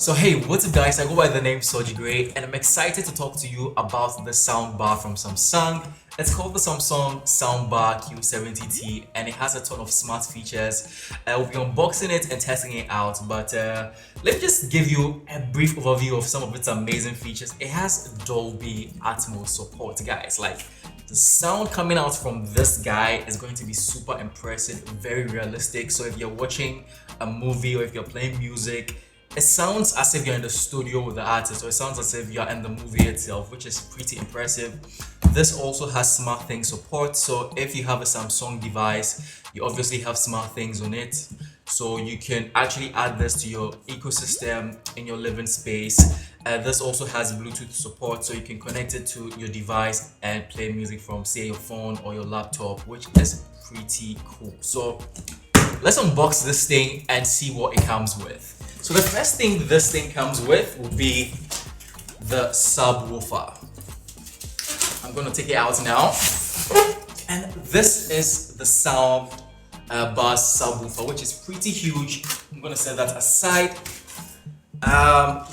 So hey, what's up guys, I go by the name Soji Gray and I'm excited to talk to you about the sound bar from Samsung. It's called the Samsung Sound Bar HW-Q70T and it has a ton of smart features. We'll be unboxing it and testing it out, but let me just give you a brief overview of some of its amazing features. It has Dolby Atmos support, guys. Like, the sound coming out from this guy is going to be super impressive, very realistic. So if you're watching a movie or if you're playing music, it sounds as if you're in the studio with the artist, or it sounds as if you're in the movie itself, which is pretty impressive. This also has SmartThings support, so if you have a Samsung device, you obviously have SmartThings on it, so you can actually add this to your ecosystem in your living space. This also has Bluetooth support, so you can connect it to your device and play music from, say, your phone or your laptop, which is pretty cool. So let's unbox this thing and see what it comes with. So the first thing this thing comes with will be the subwoofer. I'm going to take it out now. And this is the Sound Bar subwoofer, which is pretty huge. I'm going to set that aside.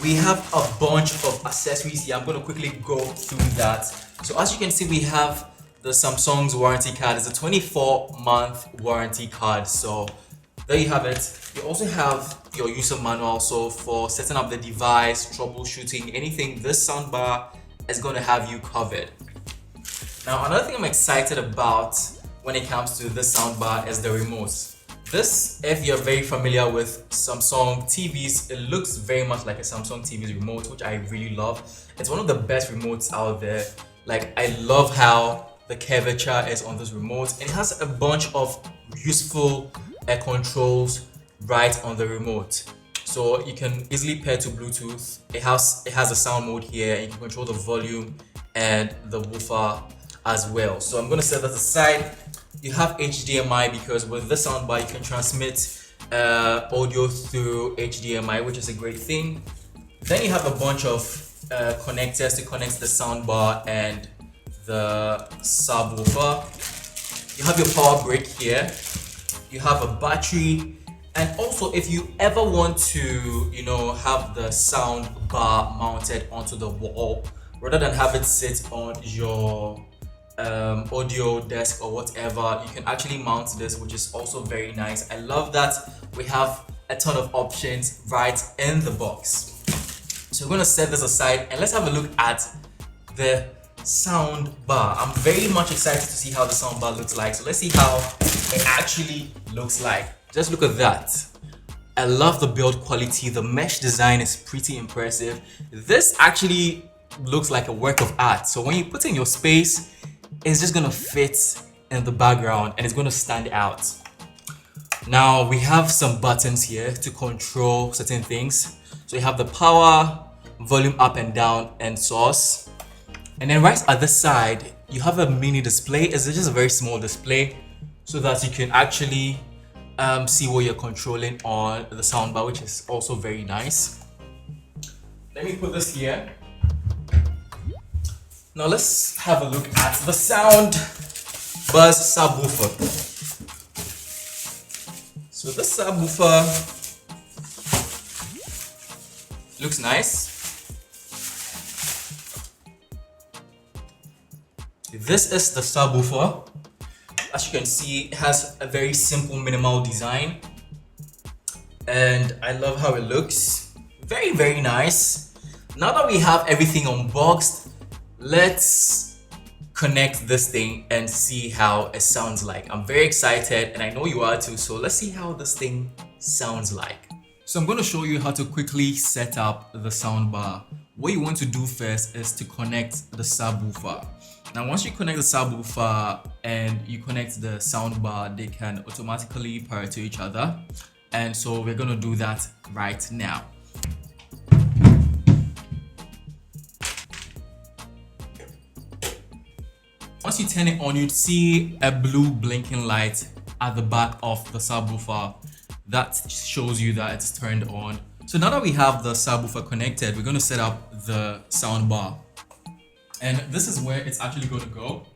We have a bunch of accessories here. I'm going to quickly go through that. So as you can see, we have the Samsung's warranty card. It's a 24-month warranty card. So there you have it. You also have your user manual. So for setting up the device, troubleshooting, anything, this soundbar is going to have you covered. Now, another thing I'm excited about when it comes to this soundbar is the remote. This, if you're very familiar with Samsung TVs, it looks very much like a Samsung TV's remote, which I really love. It's one of the best remotes out there. Like, I love how the curvature is on this remote, and it has a bunch of useful controls right on the remote. So you can easily pair to Bluetooth. It has a sound mode here, and you can control the volume and the woofer as well. So I'm going to set that aside. You have HDMI because with this soundbar you can transmit audio through HDMI, which is a great thing. Then you have a bunch of connectors to connect the soundbar and the subwoofer. You have your power brick here. You have a battery, and also if you ever want to, have the sound bar mounted onto the wall rather than have it sit on your audio desk or whatever, you can actually mount this, which is also very nice. I love that we have a ton of options right in the box. So we're going to set this aside and let's have a look at the sound bar. I'm very much excited to see how the sound bar looks like. So let's see how it actually looks like. Just look at that. I love the build quality. The mesh design is pretty impressive. This actually looks like a work of art. So when you put in your space, it's just gonna fit in the background and it's gonna stand out. Now we have some buttons here to control certain things. So you have the power, volume up and down, and source. And then right at the side, you have a mini display. It's just a very small display so that you can actually see what you're controlling on the soundbar, which is also very nice. Let me put this here. Now let's have a look at the Sound Buzz subwoofer. So this subwoofer looks nice. This is the subwoofer. As you can see, it has a very simple minimal design and I love how it looks. Very, very nice. Now that we have everything unboxed, let's connect this thing and see how it sounds like. I'm very excited and I know you are too, so let's see how this thing sounds like. So I'm going to show you how to quickly set up the soundbar. What you want to do first is to connect the subwoofer. Now once you connect the subwoofer and you connect the soundbar, they can automatically pair to each other, and so we're going to do that right now. Once you turn it on, you'd see a blue blinking light at the back of the subwoofer. That shows you that it's turned on. So now that we have the subwoofer connected, we're going to set up the soundbar. And this is where it's actually going to go.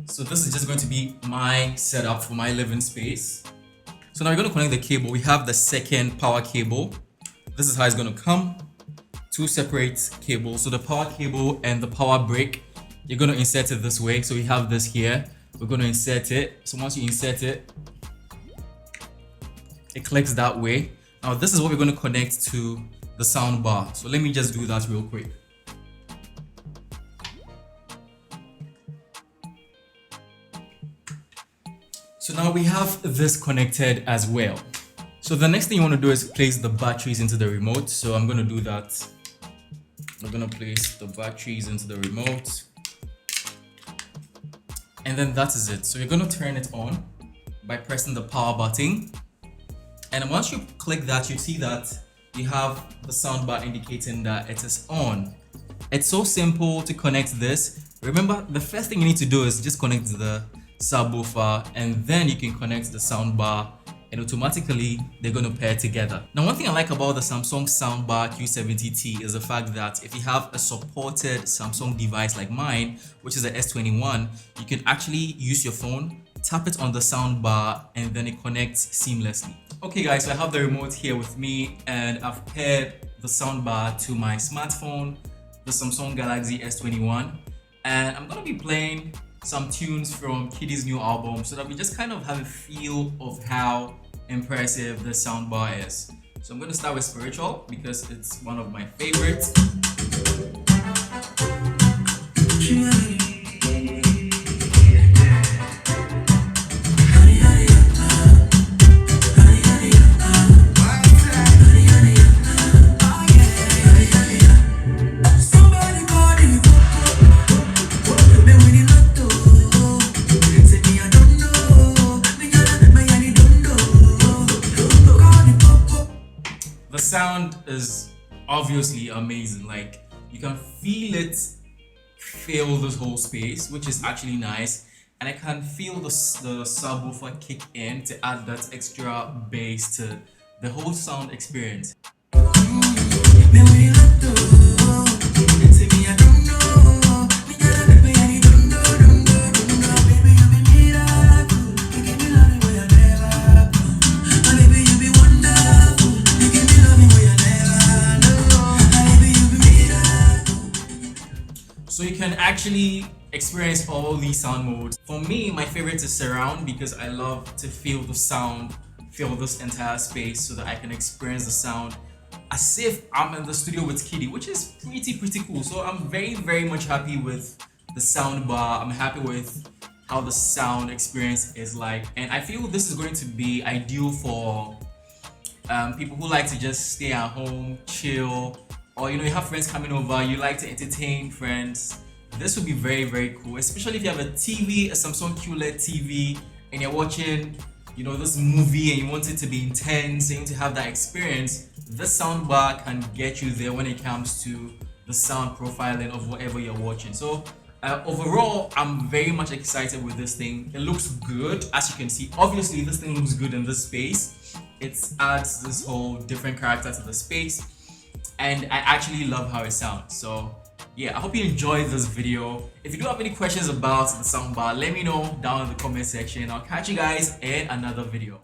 So this is just going to be my setup for my living space. So now we're going to connect the cable. We have the second power cable. This is how it's going to come. Two separate cables. So the power cable and the power brick, you're going to insert it this way. So we have this here. We're going to insert it. So once you insert it, it clicks that way. Now this is what we're going to connect to the sound bar. So let me just do that real quick. So now we have this connected as well. So the next thing you want to do is place the batteries into the remote. So I'm going to do that. I'm going to place the batteries into the remote. And then that is it. So you're going to turn it on by pressing the power button. And once you click that, you see that you have the soundbar indicating that it is on. It's so simple to connect this. Remember, the first thing you need to do is just connect the subwoofer, and then you can connect the soundbar, and automatically they're going to pair together. Now, one thing I like about the Samsung Sound Bar Q70T is the fact that if you have a supported Samsung device like mine, which is the S21, you can actually use your phone, tap it on the sound bar, and then it connects seamlessly. Okay guys, so I have the remote here with me, and I've paired the soundbar to my smartphone, the Samsung Galaxy S21, and I'm gonna be playing some tunes from Kiddy's new album so that we just kind of have a feel of how impressive the soundbar is. So I'm gonna start with Spiritual because it's one of my favorites. The sound is obviously amazing. Like, you can feel it fill this whole space, which is actually nice, and I can feel the subwoofer kick in to add that extra bass to the whole sound experience. So you can actually experience all these sound modes. For me, my favorite is surround because I love to feel the sound, feel this entire space so that I can experience the sound as if I'm in the studio with Kiddy, which is pretty cool. So I'm very much happy with the sound bar. I'm happy with how the sound experience is like, and I feel this is going to be ideal for people who like to just stay at home, chill, or you have friends coming over, you like to entertain friends. This would be very cool, especially if you have a TV, a Samsung QLED TV, and you're watching this movie and you want it to be intense and you want to have that experience. This soundbar can get you there when it comes to the sound profiling of whatever you're watching. So overall, I'm very much excited with this thing. It looks good, as you can see. Obviously, this thing looks good in this space. It adds this whole different character to the space, and I actually love how it sounds. So yeah, I hope you enjoyed this video. If you do have any questions about the soundbar, let me know down in the comment section. I'll catch you guys in another video.